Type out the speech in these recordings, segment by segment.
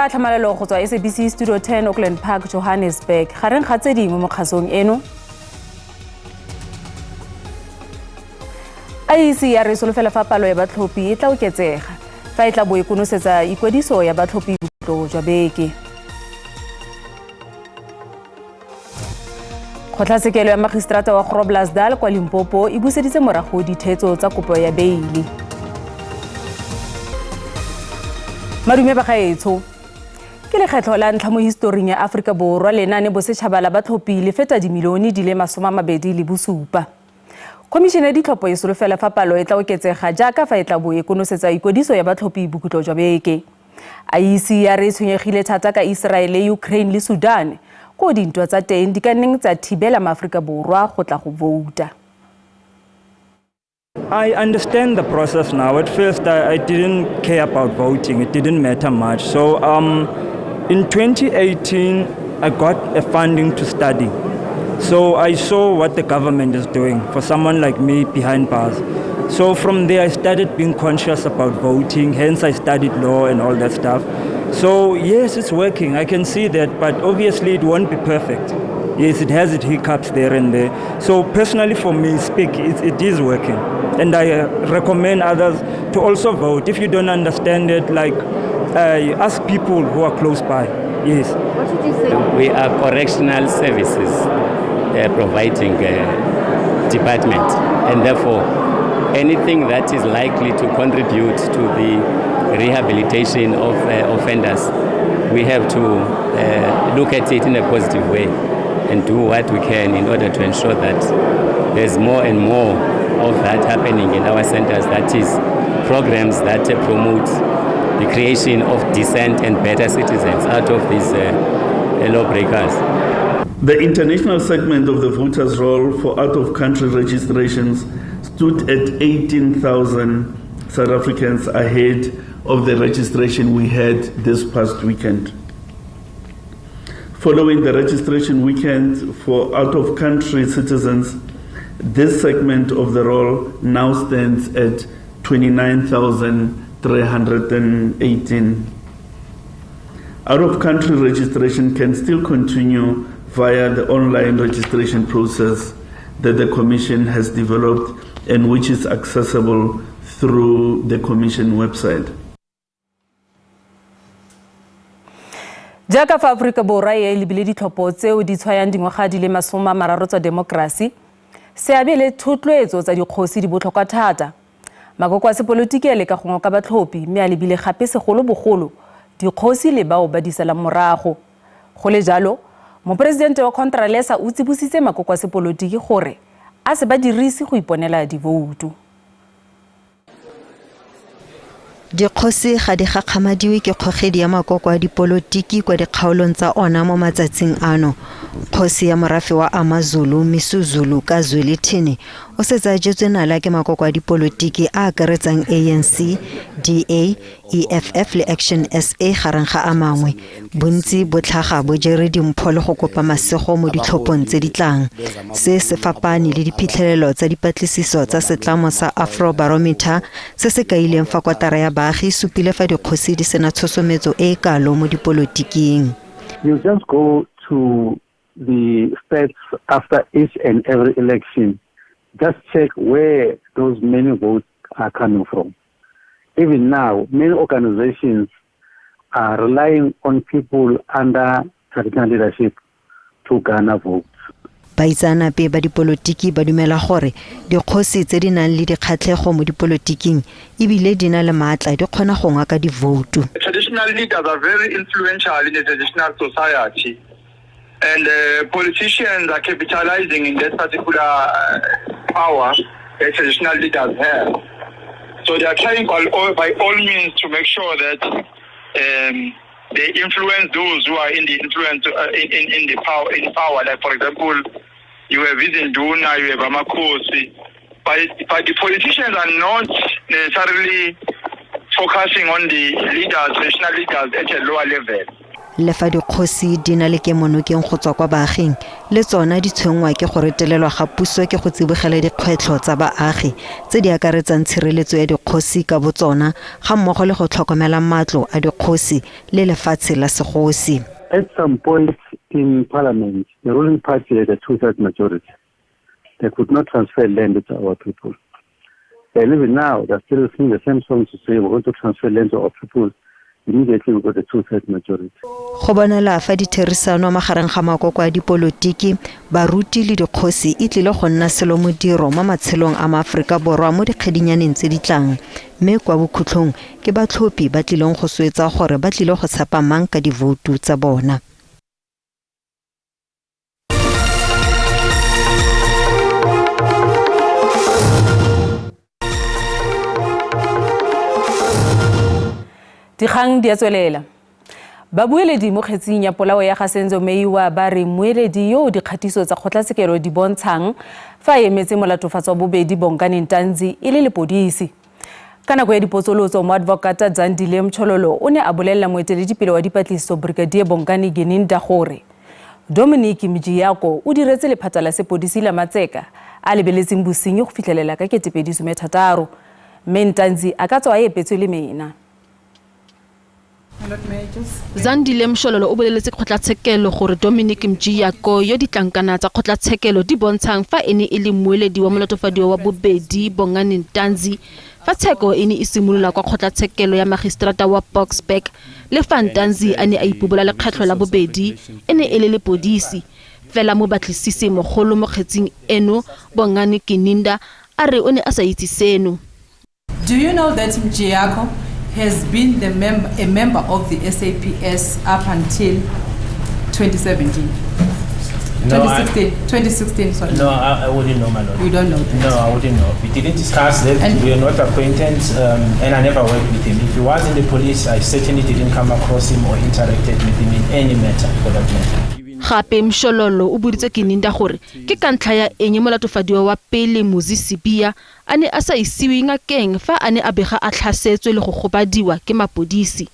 ka tlhamalelo go tswa SABC Studio 10 Auckland Park Johannesburg gareng ga tse dingwe mo kgasong eno IEC ya re solofela fa palo ya batlhophi e tla oketsega fa e tla bo e konosetsa ikwadiso ya batlhophi botlo jwa beke. Kgotlatshekelo ya Magistrata wa Groblersdal kwa Limpopo e buseditse morago dithetso tsa kopo ya beili. Madume ba gaetsho ke lekgetlo la ntlha mo historing ya Afrika Borwa lenane bosetšhaba la batlhophi le feta dimilione di le 27. Komishene ya ditlhopho e solofela fa palo e tla oketsega jaaka fa e tla bo e konosetsa ikwadiso ya batlhophi bokutlo jwa beke. IEC ya re tshwenyegile thata ka Israel, Ukraine le Sudan ko dintwa tsa teng di ka nneng tsa thibela maAforika Borwa go tla go vouta. I understand the process now. At first, I didn't care about voting. It didn't matter much. So in 2018, I got a funding to study. So I saw what the government is doing for someone like me behind bars. So from there, I started being conscious about voting. Hence, I studied law and all that stuff. So yes, it's working. I can see that, but obviously it won't be perfect. Yes, it has its hiccups there and there. So personally for me, it is working. And I recommend others to also vote. If you don't understand it, ask people who are close by. Yes. What did you say? We are correctional services providing department. And therefore, anything that is likely to contribute to the rehabilitation of offenders, we have to look at it in a positive way and do what we can in order to ensure that there's more and more of that happening in our centers. That is, programs that promote the creation of decent and better citizens out of these lawbreakers. The international segment of the voters' roll for out-of-country registrations stood at 18,000 South Africans ahead of the registration we had this past weekend. Following the registration weekend for out-of-country citizens, this segment of the roll now stands at 29,318. Out-of-country registration can still continue via the online registration process that the Commission has developed and which is accessible through the Commission website. Jaaka fa Aforika Borwa e lebile ditlhopho tseo di tshwayang dingwaga di le 30 tsa demokrasi, seabe le thotloetso tsa dikgosi di botlhokwa thata. Makoko a sepolotiki a leka go ngoka batlhophi mme a lebile gape segolobogolo dikgosi le bao ba diselang morago. Go le jalo, moporesidente wa Contralesa o tsibositse makoko a sepolotiki gore a se ba dirisi go iponela divoutu. Dikgosi ga di gakgamadiwe ke kgogedi ya makoko a dipolotiki kwa dikgaolong tsa ona mo matsatsing ano. Kgosi ya morafe wa AmaZulu Misuzulu ka Zwelithini o setsa jetswe nala ke makoko a dipolotiki a akaretsang ANC, DA, EFF le Action SA gareng ga a mangwe. Bontsi botlhaga bo jere dimpho le go kopa masego mo ditlhophong tse di tlang. Se se fapane le diphitlhelelo tsa dipatlisiso tsa setlamo sa Afrobarometer se se kaileng fa kotara ya baagi supile fa dikgosi di sena tshosometso e kalo mo dipolotiking. You just go to the stats after each and every election. Just check where those many votes are coming from. Even now, many organizations are relying on people under traditional leadership to garner votes. Baitsanape ba dipolotiki ba dumela gore dikgosi tse di nang le dikgatlhego mo dipolotiking ebile di na le maatla di kgona go ngaka divoutu. Traditional leaders are very influential in the traditional society, and politicians are capitalizing in that particular power that traditional leaders have. So they are trying by all means to make sure that they influence those who are in the influence in power. Like for example, you have Izinduna, you have Amakosi, but the politicians are not necessarily focusing on the leaders, traditional leaders at a lower level. Le fa dikgosi di na le kemonokeng go tswa kwa baaging le tsona di tshwengwa ke go retelelwa ga puso ke go tsibogela dikgwetlho tsa baagi tse di akaretsang tshireletso ya dikgosi ka botsona ga mmogo le go tlhokomela matlo a dikgosi le lefatshe la segosi. At some point in Parliament, the ruling party had a two-thirds majority. They could not transfer land to our people. And even now, they're still singing the same song to say we're going to transfer land to our people. Immediately we got a two-thirds majority. Go bonela fa ditherisano magareng ga makoko a dipolotiki, baruti le dikgosi e tlile go nna selo modiro mo matshelong a maAforika Borwa mo dikgedinyaneng tse di tlang. Mme kwa bokhutlhong ke batlhophi ba tlileng go swetsa gore ba tlile go tsapa mang ka divoutu tsa bona. Dikgang di a tswelela. Babueledi mo kgetsing ya polao ya Gasenzo Meiwa ba re moeledi yo dikgatiso tsa kgotlatshekelo di bontshang fa emetse molatofatso wa bobedi Bongani Ntanzi e le lepodisi. Ka nako ya dipotsolotso mo advocate Zandile Mchololo o ne a bolella moeteledipele wa dipatlisiso Brigadier Bongani Geninda gore Dominic Mjiyako o diretse lephata la sepodisi la Matseka a lebeletseng bosenyi go fitlhelela ka 2016. Mme Ntanzi a ka tswa a epetswe le mena. Zandile Mchololo o boleletse kgotlatshekelo gore Dominic Mjiyako yo ditlankana tsa kgotlatshekelo di bontshang fa ene e le moeledi wa molatofadiwa wa bobedi Bongani Ntanzi fa tsheko ene e simolola kwa kgotlatshekelo ya magistrata wa Boksburg le fa Ntanzi a ne a ipubola lekgetlo la bobedi ene e le lepodisi fela mo batlisisi mogolo mo kgetsing eno Bongani Geninda a re o ne a sa itse seno. Do you know that Mjiyako has been a member of the SAPS up until 2017? No, 2016, sorry. No, I wouldn't know, my lord. You don't know that? No, I wouldn't know. We didn't discuss that. And we are not acquainted, and I never worked with him. If he was in the police, I certainly didn't come across him or interacted with him in any matter for that matter. Gape Mchololo o buditse Geninda gore ke ka ntlha ya enye molatofadiwa wa pele Mozisibia a ne a sa isiwe ngakeng fa a ne a bega a tlhasetswe le go gobadiwa ke mapodisi.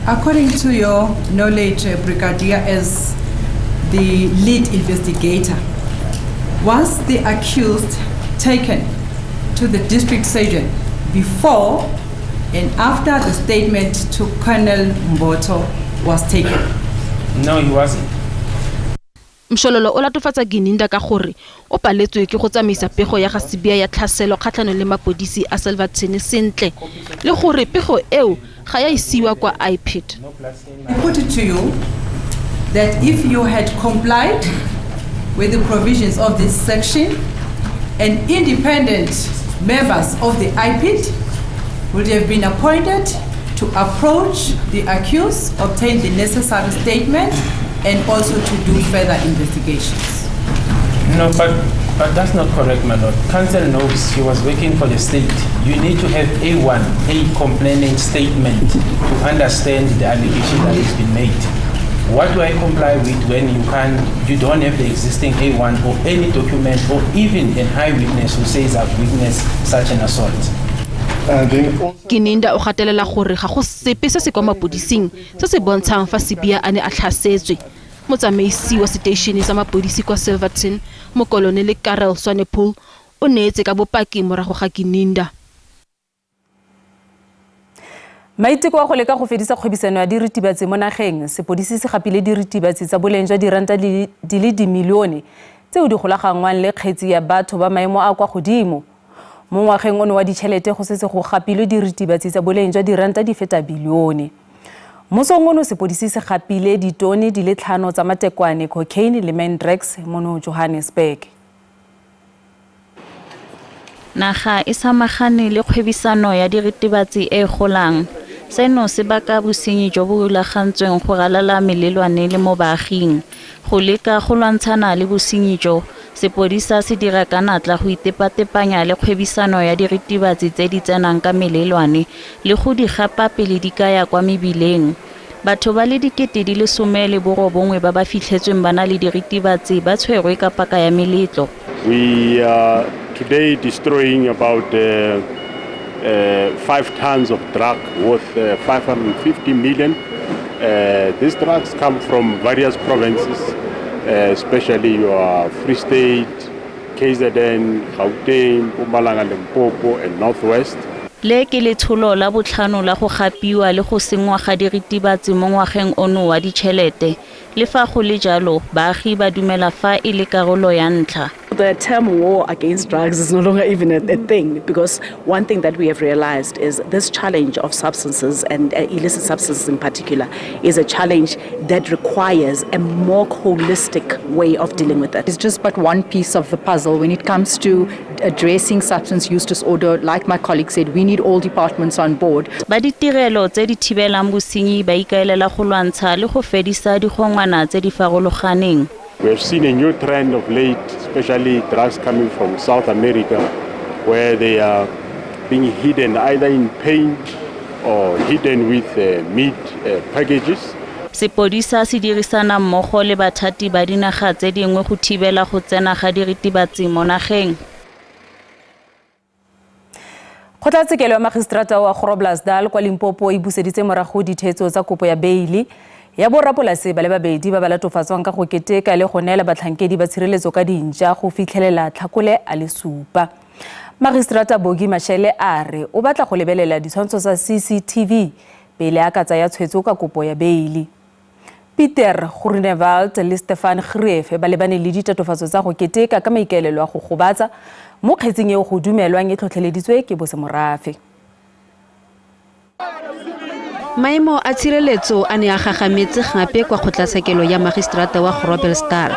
According to your knowledge, Brigadier, as the lead investigator, was the accused taken to the district surgeon before and after the statement to Colonel Mboto was taken? No, he wasn't. Mchololo o latofatsa Geninda ka gore o paletswe ke go tsamaisa pego ya ga Sibia ya tlhaselo kgatlhanong le mapodisi a Silverton sentle le gore pego eo ga ya isiwa kwa IPID. I put it to you that if you had complied with the provisions of this section, and independent members of the IPID would have been appointed to approach the accused, obtain the necessary statement, and also to do further investigations. No, but that's not correct, my lord. Counsel knows he was working for the state. You need to have A1, a complaining statement, to understand the allegation that has been made. What do I comply with when you don't have the existing A1 or any document or even an eyewitness who says I've witnessed such an assault? Geninda o gatelela gore ga go sepe se se kwa mapodising se se bontshang fa Sibia a ne a tlhasetswe. Motsamaisi wa station sa mapodisi kwa Silverton, Mokolonele Karel Swanepoel, o neetse ka bopaki morago ga Geninda. Maiteko wa go leka go fedisa kgwebisano ya diritibatsi mo nageng, sepodisi se gapile diritibatsi tsa boleng jwa diranta di le dimilione tseo di golagangwang le kgetsi ya batho ba maemo a kwa godimo. Mo ngwageng ono wa ditšhelete go setse go gapilwe diritibatsi tsa boleng jwa diranta di feta bilione. Mosong ono sepodisi se gapile ditone di le 5 tsa matekwane, cocaine le mandrax mono Johannesburg. Naga e samagane le kgwebisano ya diritibatsi e golang. Seno se baka bosenyi jo bo rulagantsweng go ralala melelwane le mo baaging. Go leka go lwantshana le bosenyi jo, sepodisa se dira ka natla go itepatepanya le kgwebisano ya diritibatsi tse di tsenang ka melelwane le go di gapa pele di kaya kwa mebileng. Batho ba le 19 ba ba fitlhetsweng bana le diritibatsi ba tshwerwe ka paka ya meletlo. We are today destroying about 5 tons of drug worth 550 million. These drugs come from various provinces. especially your Free State, KZN, Gauteng, Mpumalanga, Limpopo, and Northwest. Le ke letsholo la botlhano la go gapiwa le go sengwa ga diritibatsi mo ngwageng ono wa ditšhelete le fa go le jalo baagi ba dumela fa e le karolo ya ntlha. The term war against drugs is no longer even a thing, because one thing that we have realized is this challenge of substances and illicit substances in particular is a challenge that requires a more holistic way of dealing with it. It's just but one piece of the puzzle when it comes to addressing substance use disorder. Like my colleague said, we need all departments on board. Ba ditirelo tse di thibelang bosenyi ba ikaelela go lwantsha le go fedisa digongwana tse di farologaneng. We have seen a new trend of late, especially drugs coming from South America, where they are being hidden either in paint or hidden with meat packages. Sepodisa se dirisana mmogo le bathati ba dinaga tse dingwe go thibela go tsena ga diritibatsi mo nageng. Kgotlatshekelo ya Magistrata wa Groblersdal kwa Limpopo e buseditse morago dithetso tsa kopo ya beili ya borrapolase ba le babedi ba ba latofatswang ka go keteka le go neela batlhankedi ba tshireletso ka dinja go fitlhelela Tlhakole a le 7. Magistrata Bogi Mashele a re o batla go lebelela ditshwantsho tsa CCTV pele a ka tsaya tshwetso ka kopo ya beili. Peter Groenewald le Stefan Greefe ba lebane le ditatofatso tsa go keteka ka maikaelelo a go gobatsa mo kgetseng eo go dumelwang e tlhotlheleditswe ke bosemorafe. Maemo a tshireletso a ne a gagametse gape kwa kgotlatshekelo ya Magistrata wa Groblersdal.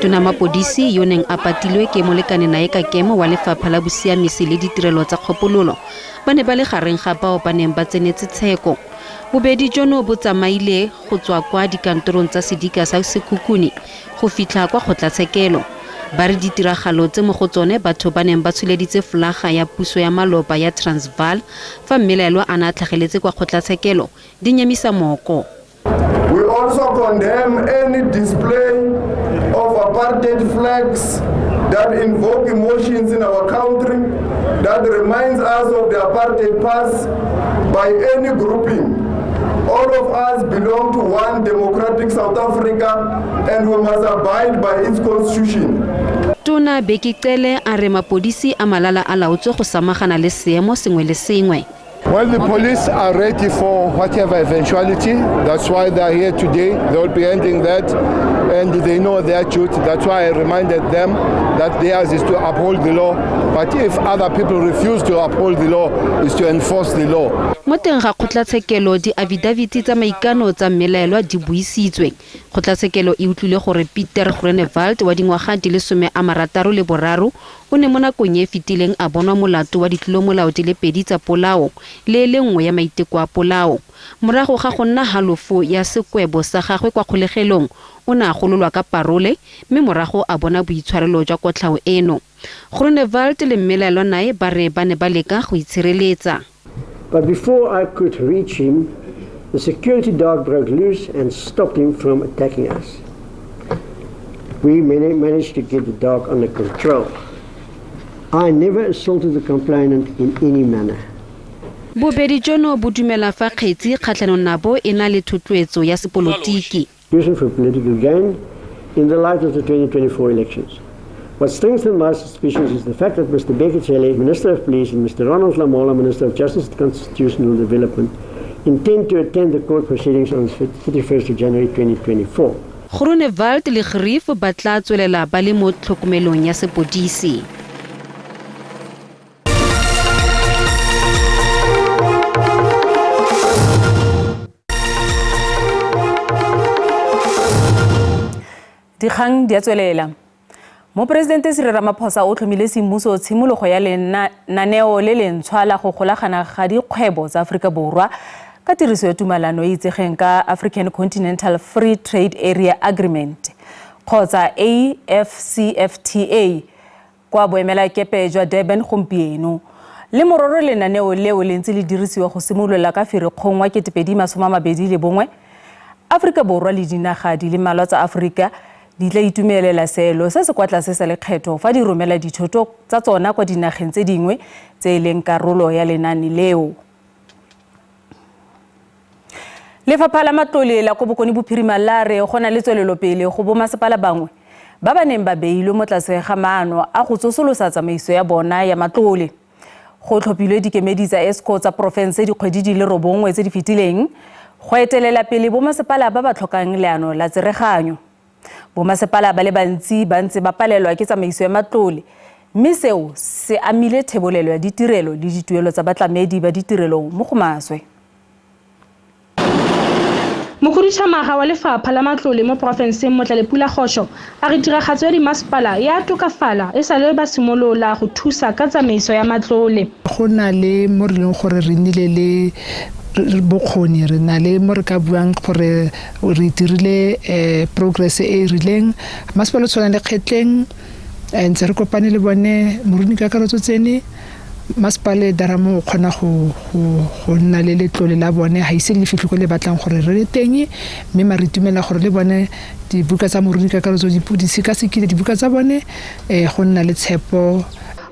Tona Mapodisi yo neng a patilwe ke molekane nae ka kemo wa lefapha la bosiamisi le ditirelo tsa kgopololo ba ne ba le gareng ga bao ba neng ba tsenetse tsheko. Bobedi jono bo tsamaile go tswa kwa dikantorong tsa sedika sa Sekhukhune go fitlha kwa kgotlatshekelo. Ba re ditiragalo tse mo go tsone batho ba neng ba tsholeditse flaga ya puso ya maloba ya Transvaal fa mmelaelwa a na tlhageletse kwa kgotlatshekelo di nyemisa moko. We also condemn any display of apartheid flags that invoke emotions in our country, that reminds us of the apartheid past by any grouping. All of us belong to one democratic South Africa and we must abide by its constitution. Tona Bekicele a re mapodisi a malala a laotswe go samagana le seemo sengwe le sengwe. Well, the police are ready for whatever eventuality. That's why they are here today. They will be ending that, and they know their duty. That's why I reminded them that theirs is to uphold the law. But if other people refuse to uphold the law, is to enforce the law. Mo teng ga kgotlatshekelo di affidavit tsa maikano tsa mmelaelwa di buisitswe. Kgotlatshekelo e utlwile gore Peter Groenewald wa dingwaga di le 63 o ne mo nakong e fetileng a bonwa molato wa ditlolomolao di le 2 tsa polao le lengwe ya maiteko a polao. Morago ga go nna halofo ya sekwebo sa gagwe kwa kgolegelong o ne a gololwa ka parole mme morago a bona boitshwarelo jwa kotlhao eno. Groenewald le mmelaelwa nae ba re ba ne ba leka go itshireletsa. But before I could reach him, the security dog broke loose and stopped him from attacking us. We managed to get the dog under control. I never assaulted the complainant in any manner. Bobedi jono bo dumela fa kgetsi kgatlhanong nabo e na le thotloetso ya sepolotiki. Using for political gain in the light of the 2024 elections. What strengthened my suspicions is the fact that Mr. Bekicele, Minister of Police, and Mr. Ronald Lamola, Minister of Justice and Constitutional Development, intend to attend the court proceedings on the 31st of January 2024. Groenewald le Greefe ba tla tswelela ba le mo tlhokomelong ya sepodisi. Dikgang di a tswelela. Moporesidente Cyril Ramaphosa o tlhomile semmuso tshimologo ya lenaneo le lentshwa la go golagana ga dikgwebo tsa Aforika Borwa ka tiriso ya tumalano e itsegeng ka African Continental Free Trade Area Agreement kgotsa AfCFTA kwa boemelakepe jwa Durban gompieno. Le mororo lenaneo leo le ntse le dirisiwa go simolola ka Ferikgong wa 2021. Aforika Borwa le dinaga di le mmalwa tsa Afrika di tla itumelela seelo se se kwa tlase sa lekgetho fa di romela dithoto tsa tsona kwa dinageng tse dingwe tse leng karolo ya lenane leo. Lefapha la Matlole la ko Bokone Bophirima la re go na le tswelelopele go bomasepala bangwe ba ba neng ba beilwe mo tlase ga maano a go tsosolosa tsamaiso ya bona ya matlole. Go tlhophilwe dikemedi tsa ESCO tsa porofense dikgwedi di le 9 tse di fetileng go etelela pele bomasepala ba ba tlhokang leano la tsereganyo. Bomasepala ba le bantsi ba ntse ba palelwa ke tsamaiso ya matlole, mme seo se amile thebolelo ya ditirelo le dituelo tsa batlamedi ba ditirelo mo go maswe. Mokhuduthamaga wa Lefapha la Matlole mo porofenseng Motlalepula Kgosho a re tiragatso ya dimasepala ya tokafala e sa le ba simolola go thusa ka tsamaiso ya matlole. Go na le mo re leng gore re nnile le bokgoni re na le mo re ka buang gore re dirile progress e rileng masepala tsona le kgetleng ntse re kopane le bone moruni ka karotso tsene masepale daramo khona go nna le letlole la bone ha ise le fitlho le batlang gore re le teng mme ma re tumela gore le bone dibuka tsa moruni ka karotso dipodisi ka sekile dibuka tsa bone go nna le tshepo.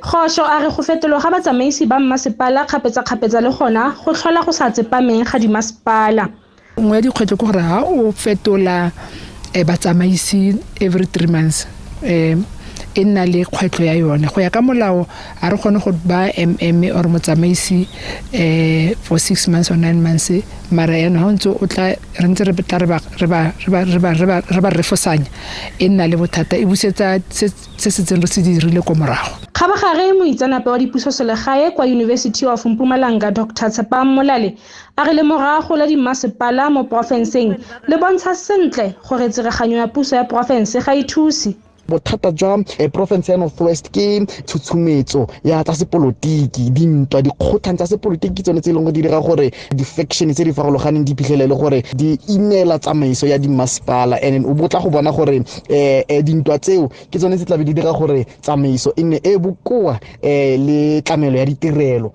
Kgosho a re go fetolwa ga batsamaisi ba mmasepala kgapetsa le gona go tlhola go sa tsepameng ga dimasepala. Nngwe ya dikgwetlho ke gore ha o fetola batsamaisi every 3 months e nna le kgwetlho ya yone go ya ka molao a re kgone go ba or motsamaisi for 6 months or 9 months mara ena ha ntse o tla re ntse re tla re ba refosanya e nna le bothata e busetsa se tseng re se dirile ko morago. Kgabagare moitsanape wa dipuso selegae kwa University of Mpumalanga Dr. Tshepa Molale a re le morago la dimasepala mo porofenseng le bontsha sentle gore tsereganyo ya puso ya porofense ga e thusi. Bothata jwa province ya Northwest ke tshutshumetso ya tsa sepolotiki dintwa dikgotlang tsa sepolotiki tsone tse lengwe di dira gore di-faction tse di farologaneng di phitlhelele gore di imela tsamaiso ya dimasepala and o botla go bona gore dintwa tseo ke tsone tse tlabe di dira gore tsamaiso e nne e bokoa le tlamelo ya ditirelo.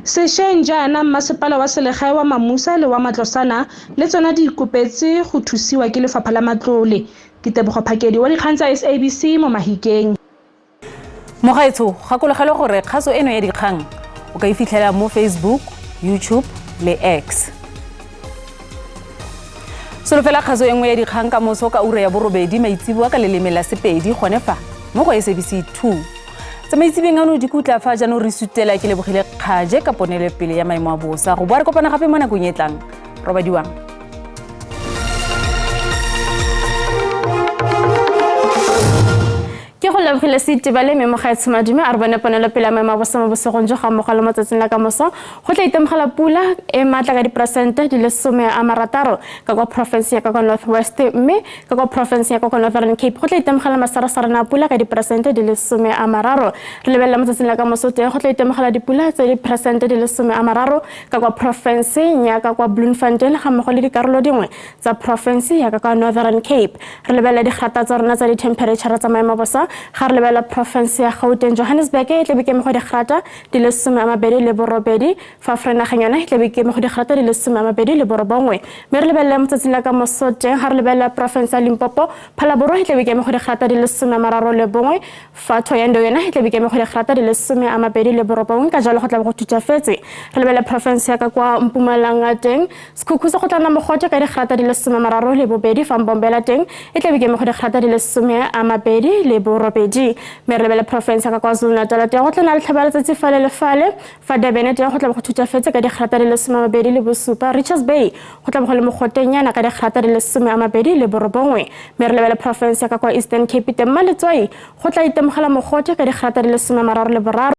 Sešeng jaana mmasepala wa selegae wa Mamusa le wa Matlosana le tsona di ikopetse go thusiwa ke Lefapha la Matlole. Ditebogo phakedi wa dikgang tsa SABC mo Mahikeng. Mogaetsho gakologelo gore kgaso eno ya dikgang o ka ifitlhela mo Facebook, YouTube le X. Solofela kgaso engwe ya dikgang ka moso ka ura ya borobedi maitsiboa ka leleme la Sepedi gone fa mo go SABC 2. Tsamaitsibeng ano di kutla fa jaanong re sutela ke lebogile kgaje ka ponele pele ya maemo a bosa go bua re kopana gape mo nakong e tlang. Robadiwang. Ke go lebogile Ditaba le me mogaetsho madume a re bone ponelo pele ya maemo a bosa mo bosegong jo ga mogala mo tsatsing la ka moso go tla itemogela pula e matla ka diperesente di le 60 ka kwa province ya ka Northwest mme ka kwa province ya ka Northern Cape go tla itemogela masarasara na pula ka diperesente di le 30 re lebella mo tsatsing la ka moso teng go tla itemogela dipula tse di peresente di le 30 ka kwa province ya ka kwa Bloemfontein ga mmogo le dikarolo dingwe tsa province ya ka kwa Northern Cape re lebella digrata tsa rona tsa di temperature tsa maemo a bosa ga re lebella province ya Gauteng Johannesburg e tle be ke mo go digrata di le 28 fa Vrydag yona e tle be ke mo go digrata di le 29 me re lebella mo tsatsing la ka moso teng ga re lebella province ya Limpopo Phalaboro e tle be ke mo go digrata di le 31 fa Thohoyandou yona e tle be ke mo go digrata di le 29 ka jalo go tla go tutafetse re lebella province ya ka kwa Mpumalanga teng Sekhukhune go tla na mogote ka digrata di le 32 fa Mbombela teng e tle be ke mo go digrata di le 22 me re lebella province ka KwaZulu-Natal teng go tla na le tlhabela tse fale le fale fa Durban teng go tla go thutafetse ka digrata di le 27 Richards Bay go tla go le mogotenyana ka digrata di le 29 me re lebella province ka kwa Eastern Cape teng Maletswai go tla itemogela mogote ka digrata di le 33